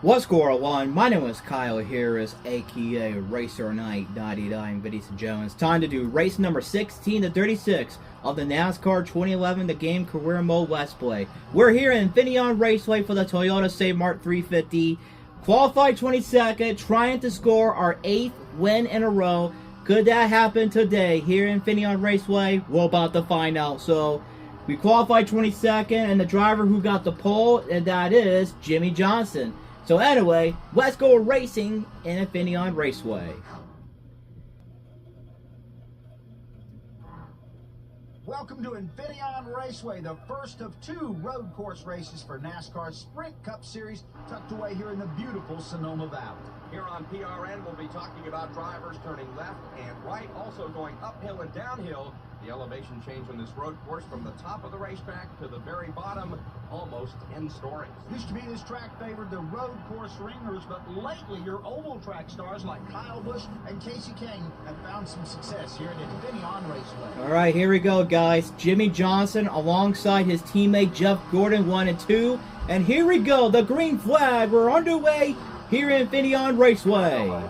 What's going on? My name is Kyle here, is aka Racer Knight 99 Vinny Jones. Time to do race number 16 to 36 of the NASCAR 2011 The Game Career Mode Let's Play. We're here in Infineon Raceway for the Toyota Mart 350. Qualified 22nd, trying to score our 8th win in a row. Could that happen today here in Infineon Raceway? We're about to find out. So, we qualified 22nd, and the driver who got the pole, and that is Jimmie Johnson. So anyway, let's go racing in Infineon Raceway. Welcome to Infineon Raceway, the first of 2 road course races for NASCAR's Sprint Cup Series, tucked away here in the beautiful Sonoma Valley. Here on PRN, we'll be talking about drivers turning left and right, also going uphill and downhill. The elevation change on this road course from the top of the racetrack to the very bottom, almost 10 stories. Used to be this track favored the road course ringers, but lately your oval track stars like Kyle Busch and Casey Kane have found some success here at Infineon Raceway. Alright, here we go, guys. Jimmie Johnson alongside his teammate Jeff Gordon, 1 and 2. And here we go, the green flag. We're underway here in Infineon Raceway.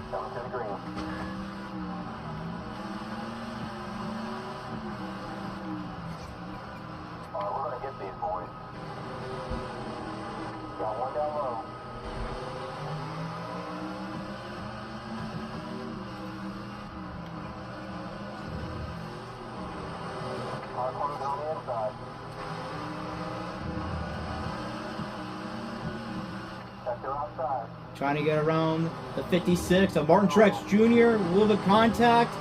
Trying to get around the 56 of Martin Truex Jr. A little bit of contact.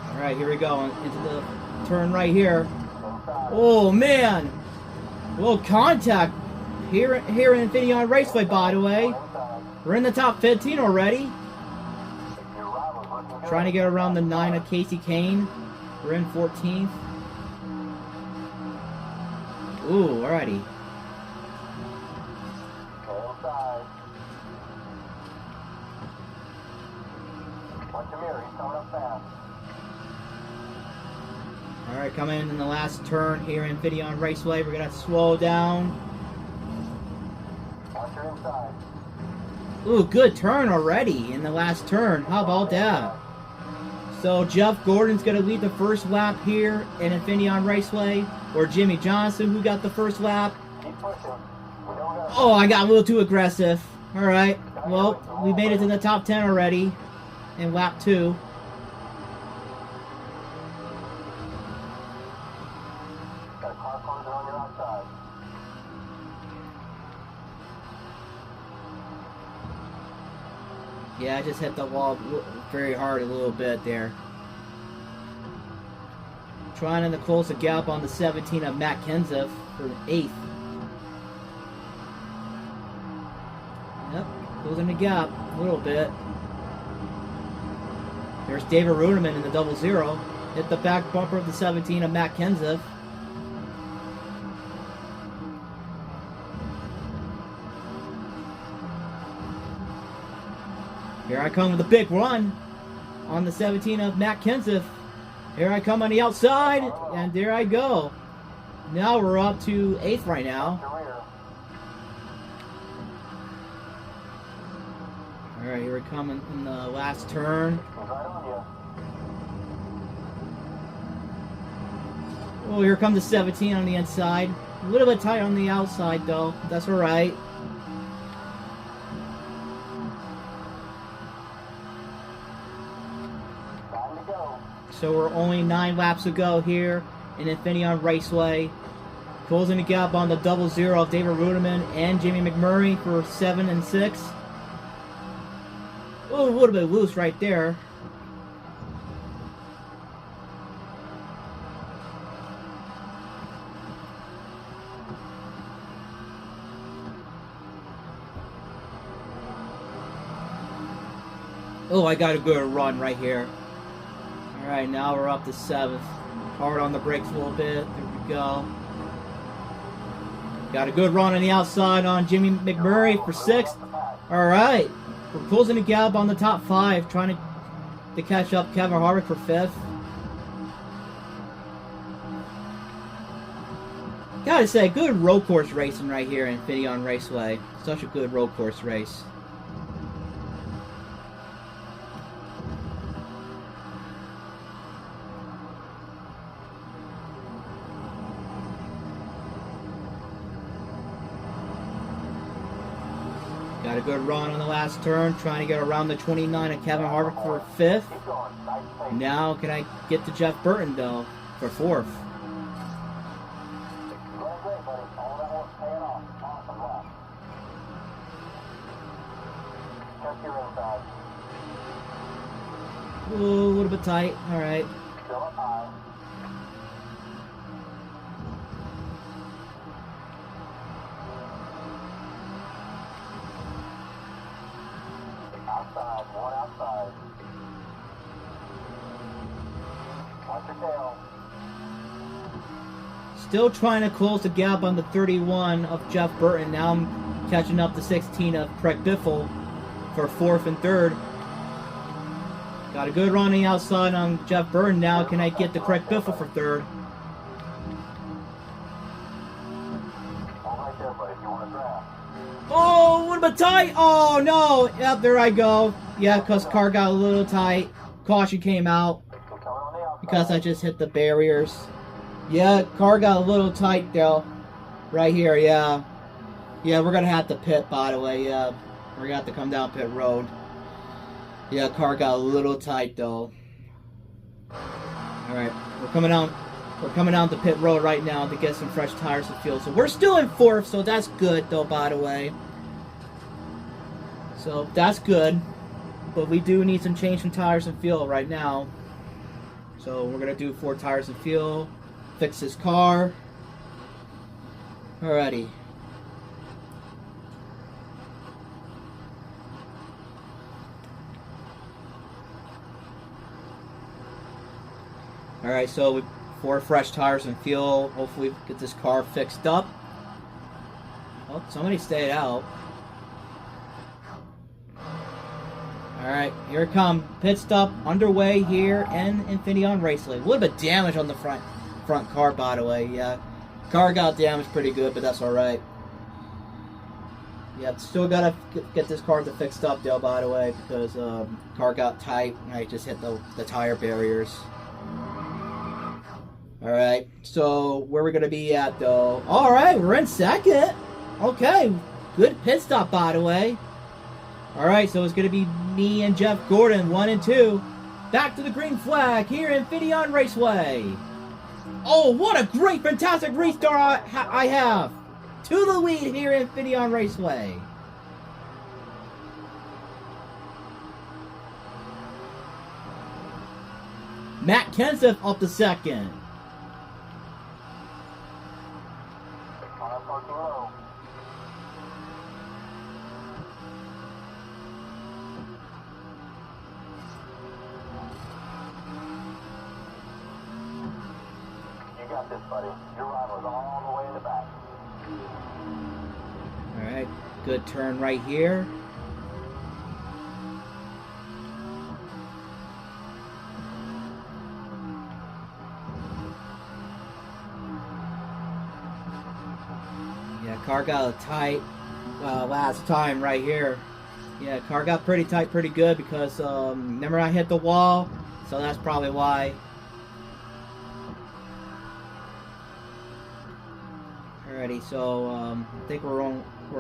Alright, here we go. Into the turn right here. Oh, man. A little contact here in Infineon Raceway, by the way. We're in the top 15 already. Trying to get around the 9 of Casey Kane. We're in 14th. Ooh, alrighty. Alright, coming in the last turn here in Infineon Raceway. We're going to slow down. Ooh, good turn already in the last turn. How about that? So Jeff Gordon's going to lead the first lap here in Infineon Raceway. Or Jimmie Johnson, who got the first lap. Oh, I got a little too aggressive. Alright, well, we made it to the top 10 already in lap 2. Yeah, I just hit the wall very hard a little bit there. Trying to close a gap on the 17 of Matt Kenseth for 8th. Yep, closing the gap a little bit. There's David Ruderman in the 00. Hit the back bumper of the 17 of Matt Kenseth. Here I come with a big run on the 17 of Matt Kenseth. Here I come on the outside, and there I go. Now we're up to 8th right now. Alright, here we come in the last turn. Oh, here comes the 17 on the inside. A little bit tight on the outside, though. That's alright. So we're only 9 laps to go here in Infineon Raceway. Closing the gap on the 00 of David Ruderman and Jamie McMurray for 7 and 6. Oh, a little bit loose right there. Oh, I got a good run right here. Alright, now we're up to 7th. Hard on the brakes a little bit. There we go. Got a good run on the outside on Jamie McMurray for 6th. Alright. We're closing the gap on the top 5. Trying to catch up Kevin Harvick for 5th. Gotta say, good road course racing right here in Infineon Raceway. Such a good road course race. Got a good run on the last turn, trying to get around the 29 of Kevin Harvick for 5th. Now can I get to Jeff Burton, though, for 4th? Ooh, a little bit tight. All right. Outside, one outside. Watch your tail. Still trying to close the gap on the 31 of Jeff Burton. Now I'm catching up to 16 of Craig Biffle for 4th and 3rd. Got a good run on the outside on Jeff Burton. Now can I get to Craig Biffle for 3rd? Right there, buddy, if you want to draft. Oh, a little bit tight. Oh, no. Yep, there I go. Yeah, because car got a little tight. Caution came out because I just hit the barriers. Yeah, car got a little tight, though. Right here, yeah. Yeah, we're going to have to pit, by the way. Yeah, we're going to have to come down pit road. Yeah, car got a little tight, though. All right, we're coming down to pit road right now to get some fresh tires and fuel. So we're still in 4th, so that's good, though, by the way. So that's good. But we do need some change in tires and fuel right now. So we're going to do 4 tires and fuel. Fix this car. Alrighty. Alright, so we 4 fresh tires and fuel. Hopefully get this car fixed up. Oh, somebody stayed out. Alright, here it comes. Pit stop underway here in Infineon Raceway. A little bit of damage on the front car, by the way. Yeah, car got damaged pretty good, but that's alright. Yeah, still gotta get this car fixed up, though, by the way, because car got tight and I just hit the tire barriers. Alright, so where we're gonna be at, though? Alright, we're in 2nd. Okay, good pit stop, by the way. Alright, so it's going to be me and Jeff Gordon, 1 and 2. Back to the green flag here in Infineon Raceway. Oh, what a great, fantastic restart I have. To the lead here in Infineon Raceway. Matt Kenseth up to 2nd. Got this, buddy. Your rival's all the way in the back. Alright, good turn right here. Yeah, car got a tight last time right here. Yeah, car got pretty tight, pretty good because remember I hit the wall, so that's probably why. Alrighty, so I think we're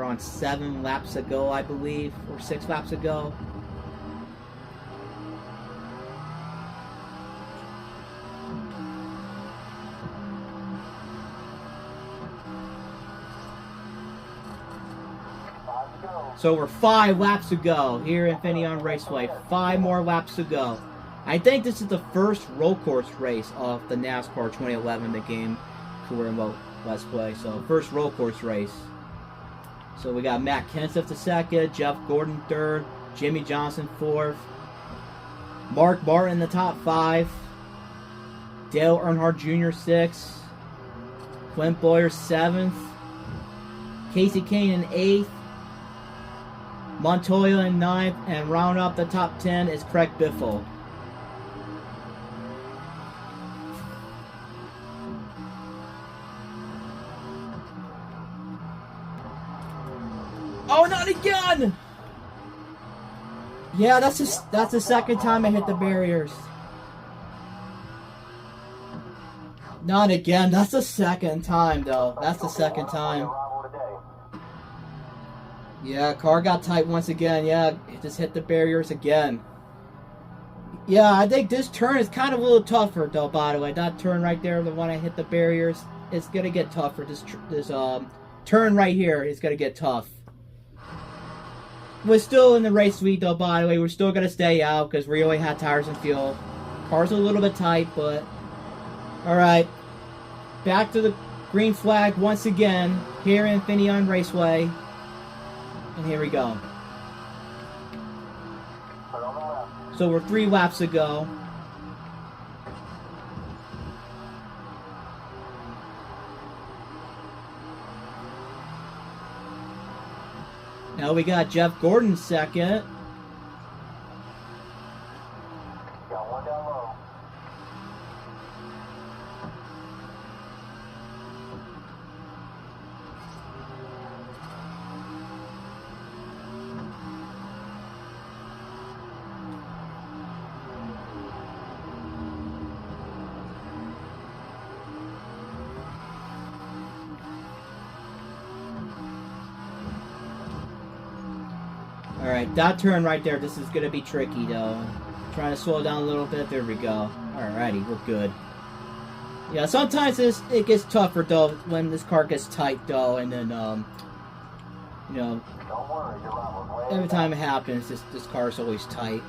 on 7 laps ago, I believe, or 6 laps ago. So we're 5 laps to go here in Infineon Raceway. 5 more laps to go. I think this is the first road course race of the NASCAR 2011, the game career mode. Let's play. So first road course race. So we got Matt Kenseth to 2nd, Jeff Gordon 3rd, Jimmy Johnson 4th, Mark Martin in the top 5, Dale Earnhardt Jr. 6th, Clint Boyer 7th, Casey Kane in 8th, Montoya in 9th, and round up the top 10 is Craig Biffle. Oh, not again! Yeah, that's the second time I hit the barriers. Not again. That's the second time, though. That's the second time. Yeah, car got tight once again. Yeah, it just hit the barriers again. Yeah, I think this turn is kind of a little tougher, though, by the way. That turn right there, the one I hit the barriers, it's going to get tougher. This turn right here is going to get tough. We're still in the race suite, though, by the way. We're still going to stay out because we only had tires and fuel. Car's a little bit tight, but... Alright. Back to the green flag once again here in Infineon Raceway. And here we go. So we're 3 laps to go. Now we got Jeff Gordon second. Got one down low. Alright, that turn right there, this is going to be tricky, though. Trying to slow down a little bit. There we go. Alrighty, we're good. Yeah, sometimes it gets tougher, though, when this car gets tight, though, and then, you know, Don't worry, your level's way every time it happens, this car is always tight.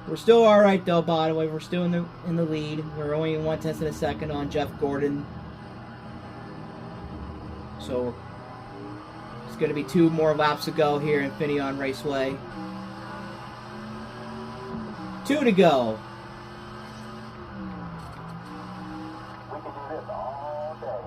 We're still alright, though, by the way. We're still in the lead. We're only 1/10 of a second on Jeff Gordon. So, it's going to be 2 more laps to go here in Infineon Raceway. 2 to go. We can do this all day.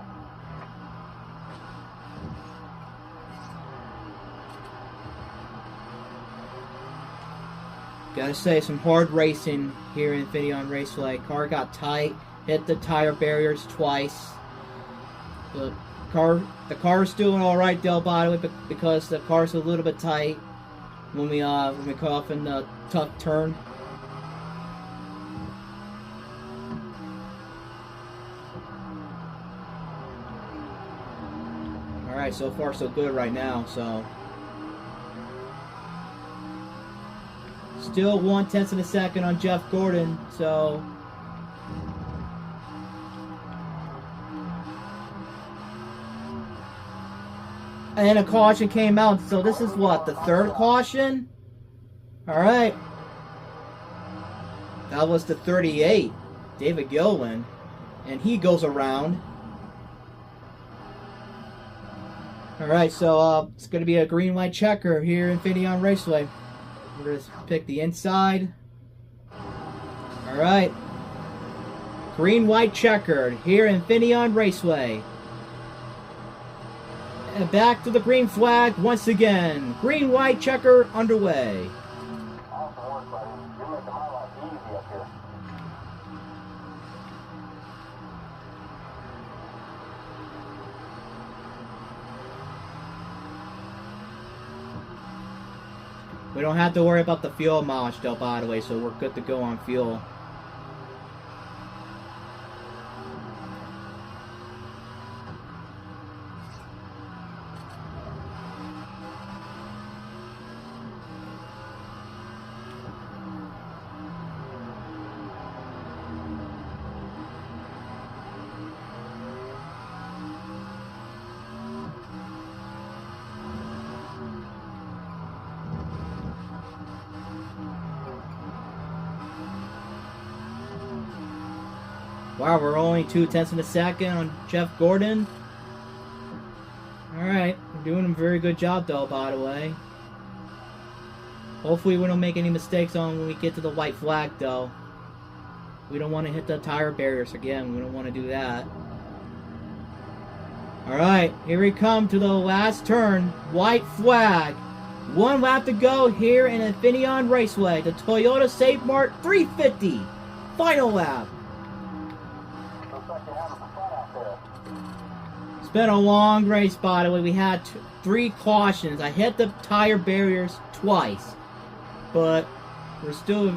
Gotta say, some hard racing here in Infineon Raceway. Car got tight, hit the tire barriers twice. The car's doing all right, though, by the way, because the car's a little bit tight when we cut off in the tough turn. All right, so far so good right now. So still 1/10 of a second on Jeff Gordon. So. And a caution came out, so this is what, the 3rd caution? Alright. That was the 38, David Gilwin. And he goes around. Alright, so it's going to be a green-white checker here in Infineon Raceway. We're going to pick the inside. Alright. Green-white checkered here in Infineon Raceway. And back to the green flag once again. Green-white checker underway. Awesome work, buddy. You're making my life easy up here. We don't have to worry about the fuel mileage, though, by the way, so we're good to go on fuel. Wow, we're only 2/10 of a second on Jeff Gordon. Alright, we're doing a very good job, though, by the way. Hopefully we don't make any mistakes on when we get to the white flag, though. We don't want to hit the tire barriers again. We don't want to do that. Alright, here we come to the last turn. White flag. 1 lap to go here in Infineon Raceway. The Toyota Safe Mart 350. Final lap. Looks like you're having some fun out there. been a long race, by the way. We had 3 cautions. I hit the tire barriers twice, but we're still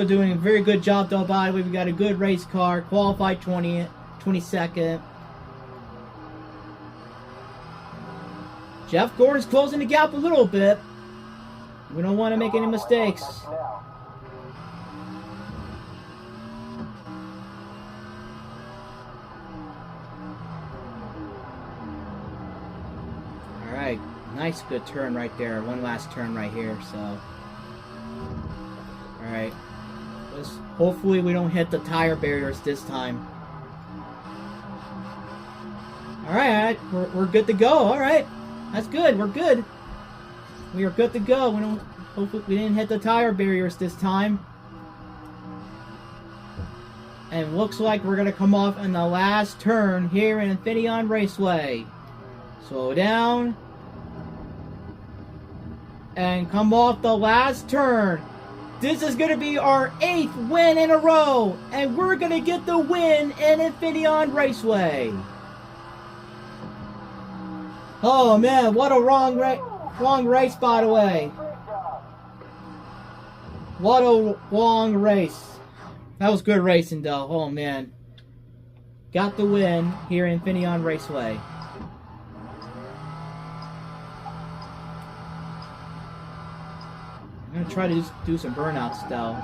doing a very good job, though. By the way, we got a good race car, qualified 22nd. Jeff Gordon's closing the gap a little bit. We don't want to make any mistakes. Alright, nice good turn right there. One last turn right here, so. Alright. Hopefully we don't hit the tire barriers this time. Alright, we're good to go. Alright. That's good. We're good. We are good to go. Hopefully we didn't hit the tire barriers this time. And looks like we're gonna come off in the last turn here in Infineon Raceway. Slow down. And come off the last turn. This is gonna be our 8th win in a row. And we're gonna get the win in Infineon Raceway. Oh man, what a wrong race, by the way. What a long race. That was good racing, though. Oh man, got the win here in Infineon Raceway. I'm gonna try to do some burnouts, though.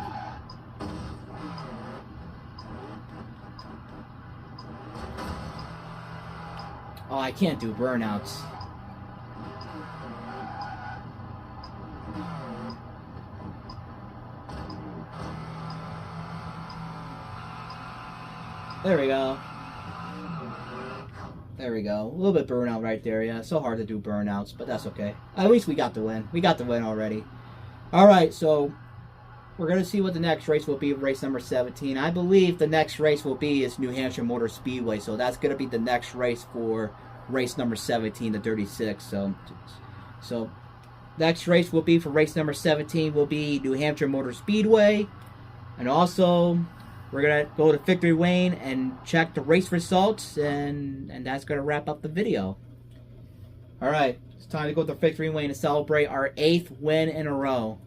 Oh, I can't do burnouts. There we go. There we go. A little bit burnout right there, yeah. So hard to do burnouts, but that's okay. At least we got the win. We got the win already. Alright, so we're going to see what the next race will be, race number 17. I believe the next race will be is New Hampshire Motor Speedway, so that's going to be the next race for race number 17, the 36. So next race will be for race number 17 will be New Hampshire Motor Speedway. And also, we're going to go to Victory Lane and check the race results, and that's going to wrap up the video. Alright, it's time to go to Victory Lane to celebrate our 8th win in a row.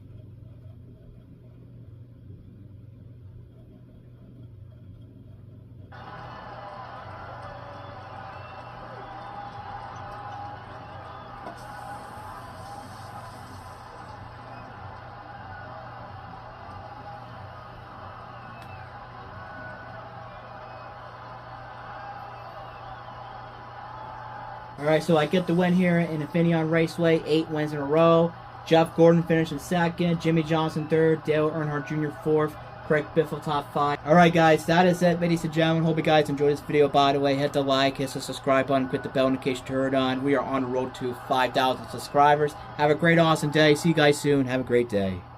Alright, so I get the win here in Infineon Raceway, 8 wins in a row. Jeff Gordon finished in 2nd, Jimmy Johnson 3rd, Dale Earnhardt Jr. 4th, Craig Biffle top 5. Alright guys, that is it, ladies and gentlemen. Hope you guys enjoyed this video. By the way, hit the like, hit the subscribe button, click the bell notification to turn it on. We are on the road to 5,000 subscribers. Have a great, awesome day. See you guys soon. Have a great day.